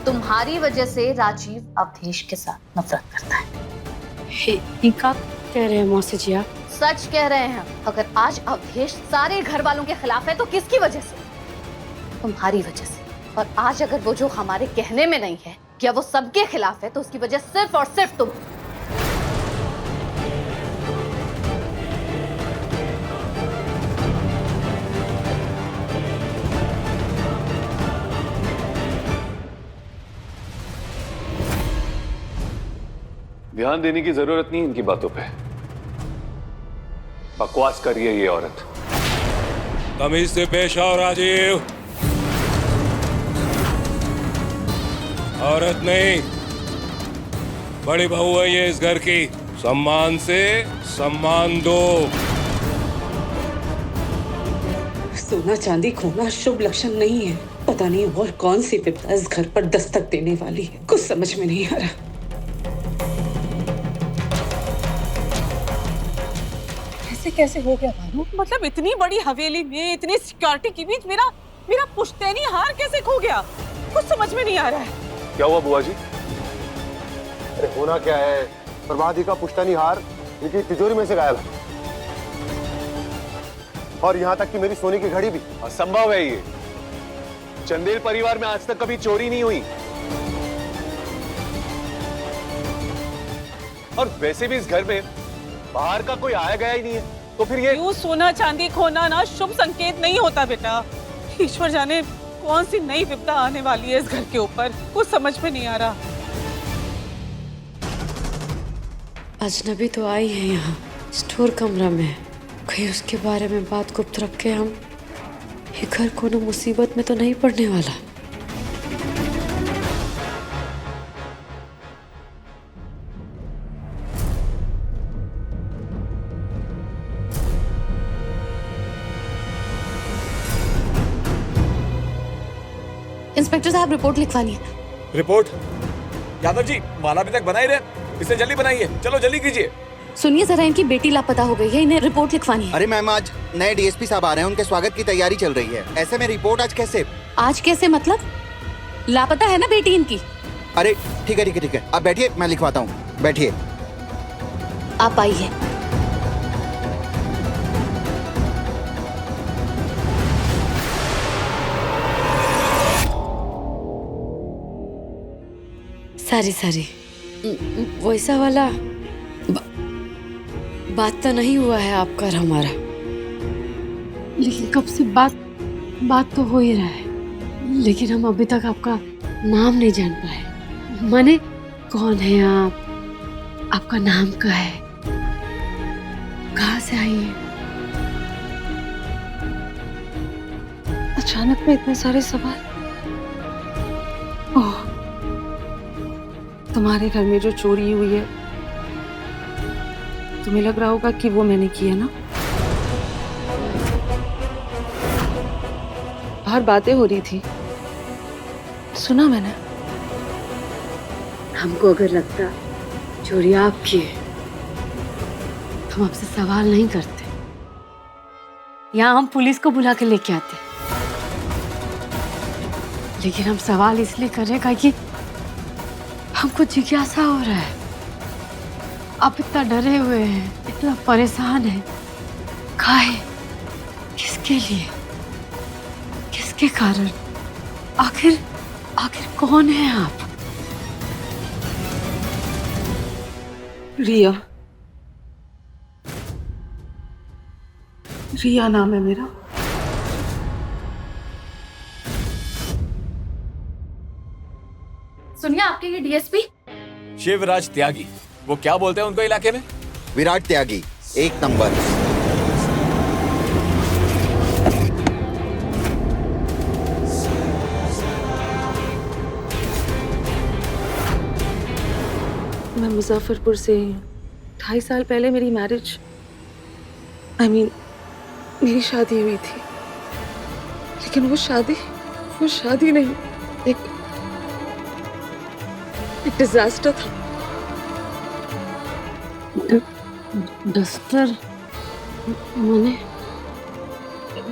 तुम्हारी वजह से राजीव अवधेश के साथ नफरत करता है। ये क्या कह रहे हैं मौसी जी आप? सच कह रहे हैं। अगर आज अवधेश सारे घर वालों के खिलाफ है तो किसकी वजह से? तुम्हारी वजह से। और आज अगर वो जो हमारे कहने में नहीं है, क्या वो सबके खिलाफ है, तो उसकी वजह सिर्फ और सिर्फ तुम। ध्यान देने की जरूरत नहीं इनकी बातों पे। बकवास कर रही है ये औरत। तमीज से पेश आओ राजीव। औरत नहीं, बड़ी बहू है ये इस घर की। सम्मान से सम्मान दो। सोना चांदी खोना शुभ लक्षण नहीं है। पता नहीं और कौन सी विपदा इस घर पर दस्तक देने वाली है, कुछ समझ में नहीं आ रहा। ऐसे कैसे हो गया भानु? मतलब इतनी बड़ी हवेली में इतनी सिक्योरिटी के बीच मेरा मेरा पुश्तैनी हार कैसे खो गया? कुछ समझ में नहीं आ रहा है। क्या हुआ बुआ जी? अरे होना क्या है, प्रभादी का पुश्तैनी हार इनकी तिजोरी में से गायब है। और यहाँ तक कि मेरी सोने की घड़ी भी। असंभव है ये। चंदेल परिवार में आज तक कभी चोरी नहीं हुई। और वैसे भी इस घर में बाहर का कोई आया गया ही नहीं है, तो फिर ये यूं सोना चांदी खोना ना शुभ संकेत नहीं होता बेटा। ईश्वर जाने कौन सी नई विपदा आने वाली है इस घर के ऊपर, कुछ समझ में नहीं आ रहा। अजनबी तो आई है यहाँ स्टोर कमरा में, कहीं उसके बारे में बात गुप्त रख के हम ये घर कोनो मुसीबत में तो नहीं पड़ने वाला। इंस्पेक्टर साहब रिपोर्ट लिखवानी है। रिपोर्ट? यादव जी माला अभी तक बना ही रहे, इसे जल्दी बनाइए। चलो जल्दी कीजिए। सुनिए जरा, इनकी बेटी लापता हो गई है, इन्हें रिपोर्ट लिखवानी है। अरे मैम, आज नए डीएसपी साहब आ रहे हैं, उनके स्वागत की तैयारी चल रही है। ऐसे में रिपोर्ट आज कैसे? आज कैसे मतलब? लापता है ना बेटी इनकी। अरे ठीक है ठीक है ठीक है, आप बैठिए, मैं लिखवाता हूँ। बैठिए। आप आइए। सारी वैसा वाला बात तो नहीं हुआ है आपका और हमारा, लेकिन कब से बात तो हो ही रहा है। लेकिन हम अभी तक आपका नाम नहीं जान पाए। माने कौन है आप, आपका नाम क्या है, कहाँ से आई है? अचानक में इतने सारे सवाल। ओह, तुम्हारे घर में जो चोरी हुई है, तुम्हें लग रहा होगा कि वो मैंने की है ना? बाहर बातें हो रही थी, सुना मैंने। हमको अगर लगता चोरी आपकी है, हम आपसे सवाल नहीं करते। यहाँ हम पुलिस को बुला के लेके आते, लेकिन हम सवाल इसलिए कर रहे हैं कि हमको जिज्ञासा हो रहा है। आप इतना डरे हुए हैं, इतना परेशान हैं, काहे, किसके लिए, किसके कारण, आखिर कौन है आप? रिया, रिया नाम है मेरा। सुनिए, आपके ये डीएसपी शिवराज त्यागी, वो क्या बोलते हैं उनको इलाके में? विराट त्यागी, एक नंबर। मैं मुजफ्फरपुर से 2.5 साल पहले मेरी मैरिज मेरी शादी हुई थी, लेकिन वो शादी नहीं, एक डिजास्टर था। डस्टर माने?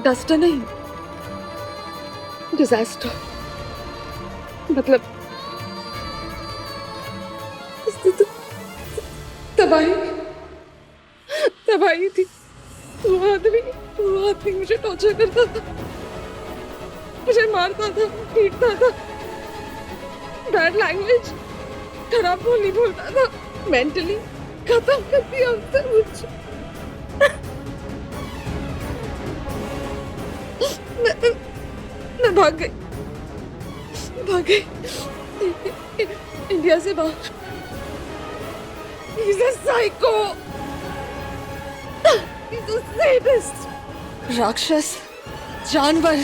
डस्टर नहीं, डिजास्टर। मतलब उसने तो तबाही तबाही थी। वो आदमी मुझे टॉर्चर करता था, मुझे मारता था, पीटता था, बैड लैंग्वेज, खराब बोली बोलता था, मेंटली खत्म कर दिया उसने मुझे। मैं भाग गई इंडिया से बाहर। He's a psycho. He's a sadist. राक्षस, जानवर,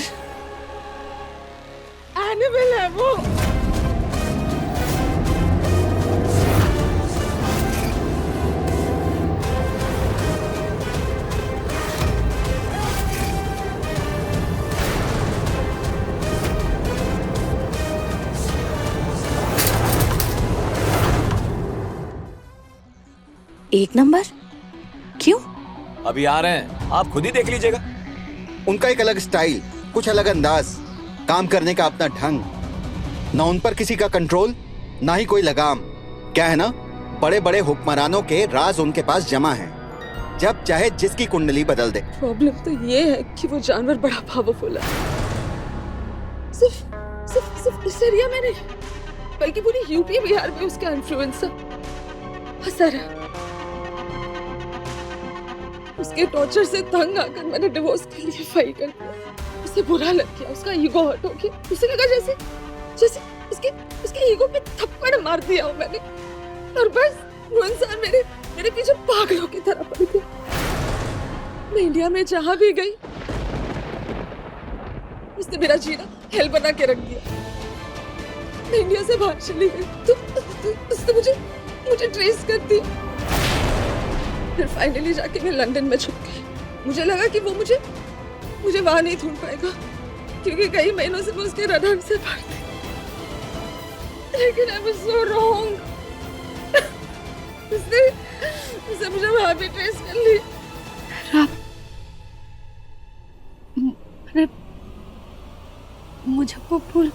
एनिमल है वो। एक नंबर? क्यों? अभी आ रहे हैं, आप खुद ही देख लीजिएगा। उनका एक अलग स्टाइल, कुछ अलग अंदाज, काम करने का अपना ढंग, ना उन पर किसी का कंट्रोल, ना ही कोई लगाम। क्या है ना, बड़े बड़े हुक्मरानों के राज उनके पास जमा है, जब चाहे जिसकी कुंडली बदल दे। प्रॉब्लम तो ये है कि वो जानवर बड़ा पावरफुल है। सिर्फ इस एरिया में नहीं, बल्कि पूरी यूपी बिहार में उसका इन्फ्लुएंस असर है। उसके टॉर्चर से तंग आकर मैंने डिवोर्स के लिए फाइल कर दिया। उसे बुरा लग गया, उसका ईगो हर्ट हो गया। उसे लगा जैसे उसके ईगो पे थप्पड़ मार दिया हो मैंने, और बस वो इंसान मेरे पीछे पागलों की तरह पड़ गया। मैं इंडिया में जहां भी गई, उसने मेरा जीना हेल बना के रख दिया। मैं इंडिया से बाहर चली गई तो उसने मुझे ट्रेस कर दिया। फिर फाइनली जाके मैं लंदन में छुप गई। मुझे लगा कि वो मुझे वहां नहीं ढूंढ पाएगा, क्योंकि कई महीनों से मैं उसके रडार से बाहर थी। लेकिन आई वाज सो रॉन्ग। उसने मुझे वहां भी ट्रेस कर लिया। अरे मुझे वो फूल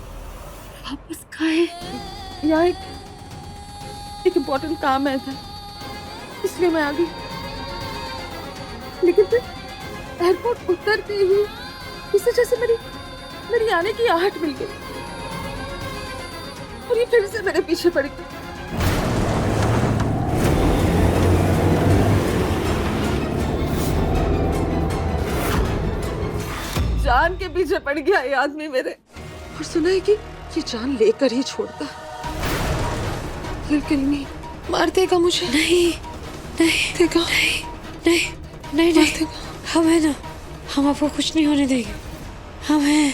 वापस खाए। यहाँ एक इम्पोर्टेंट काम है था, इसलिए मैं आ गई। लेकिन फिर एयरपोर्ट उतरते ही उसे जैसे मेरी आने की आहट मिल गई, और ये फिर से मेरे पीछे पड़ गई। जान के पीछे पड़ गया ये आदमी मेरे, और सुना है कि ये जान लेकर ही छोड़ता। किल मार देगा मुझे। नहीं देगा। नहीं हम है ना, हम आपको कुछ नहीं होने देंगे। हम हैं।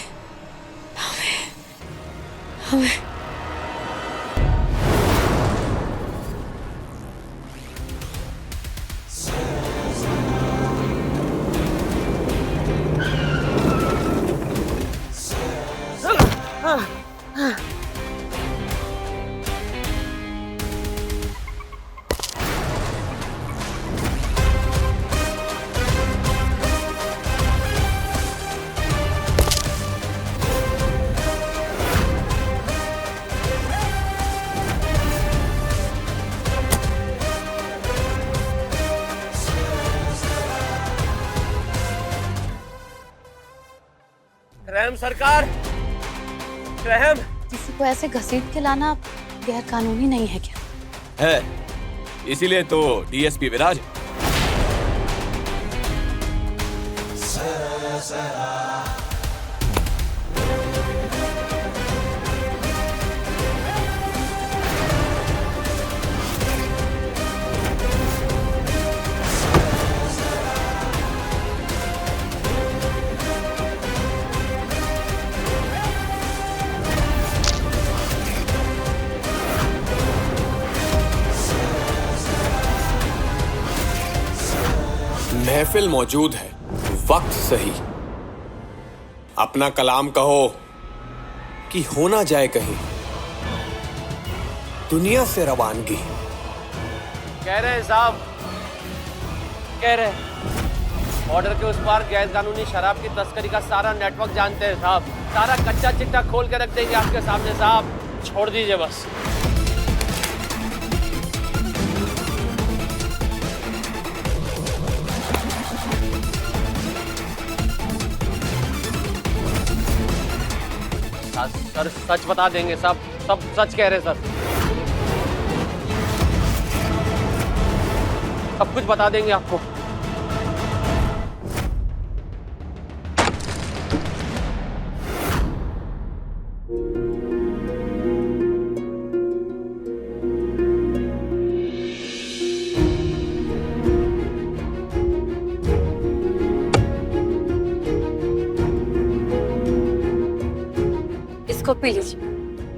रहम सरकार, रहम। किसी को ऐसे घसीट के लाना गैर कानूनी नहीं है क्या? है, इसीलिए तो डीएसपी विराज। महफिल मौजूद है, वक्त सही। अपना कलाम कहो कि होना जाए कहीं दुनिया से रवानगी। कह रहे हैं साहब, कह रहे हैं बॉर्डर के उस पार गैर कानूनी शराब की तस्करी का सारा नेटवर्क जानते हैं साहब। सारा कच्चा चिट्ठा खोल के रख देंगे आपके सामने साहब, छोड़ दीजिए बस। सर सच बता देंगे, सब सच कह रहे हैं सर। सब कुछ बता देंगे आपको। इसको पी लीजिए,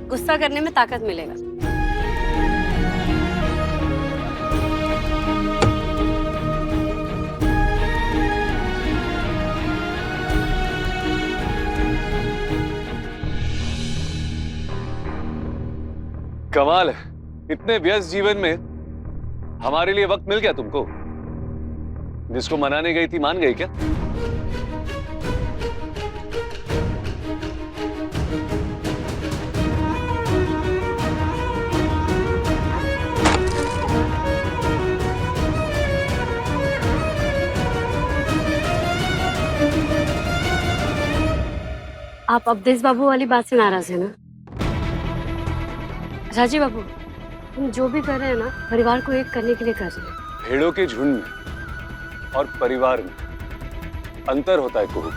गुस्सा करने में ताकत मिलेगा। कमाल है, इतने व्यस्त जीवन में हमारे लिए वक्त मिल गया तुमको। जिसको मनाने गई थी मान गई क्या? आप अवधेश बाबू वाली बात से नाराज है ना? राजीव बाबू, हम जो भी कर रहे हैं ना, परिवार को एक करने के लिए कर रहे हैं। भेड़ों के झुंड में और परिवार में अंतर होता है कुहू।